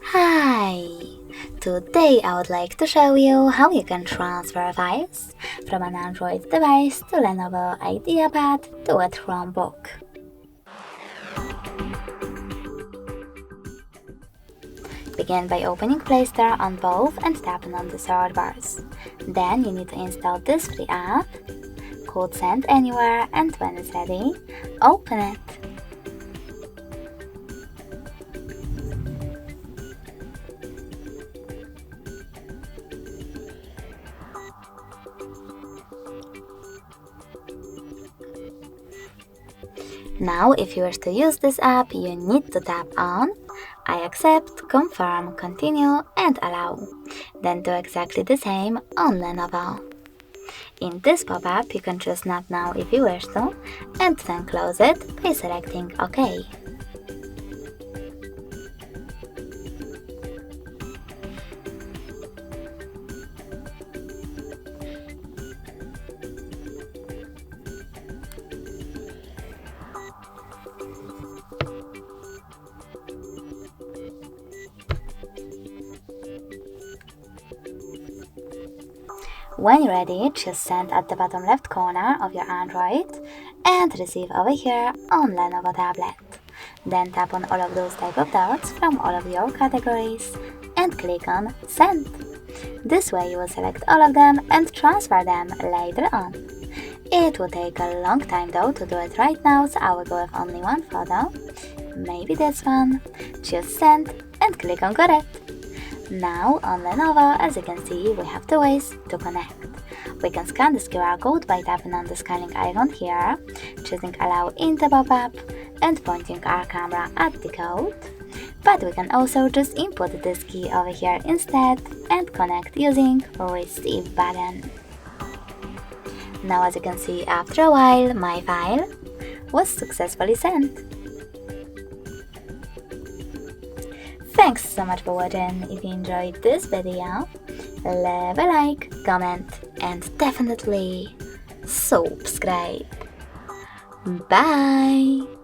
Hi! Today I would like to show you how you can transfer files from an Android device to Lenovo IdeaPad Duet Chromebook. Begin by opening Play Store on both and tapping on the search bars. Then you need to install this free app, called Send Anywhere, and when it's ready, open it. Now, if you wish to use this app, you need to tap on I accept, confirm, continue, and allow. Then do exactly the same on Lenovo. In this pop-up, you can choose Not Now if you wish to, and then close it by selecting OK. When you're ready, choose Send at the bottom left corner of your Android and Receive over here on Lenovo tablet. Then tap on all of those type of dots from all of your categories and click on Send. This way you will select all of them and transfer them later on. It will take a long time though to do it right now, so I will go with only one photo. Maybe this one. Choose Send and click on Got It. Now, on Lenovo, as you can see, we have two ways to connect. We can scan this QR code by tapping on the scanning icon here, choosing Allow in the pop-up, and pointing our camera at the code. But we can also just input this key over here instead and connect using Receive button. Now, as you can see, after a while, my file was successfully sent. Thanks so much for watching. If you enjoyed this video, leave a like, comment, and definitely subscribe. Bye!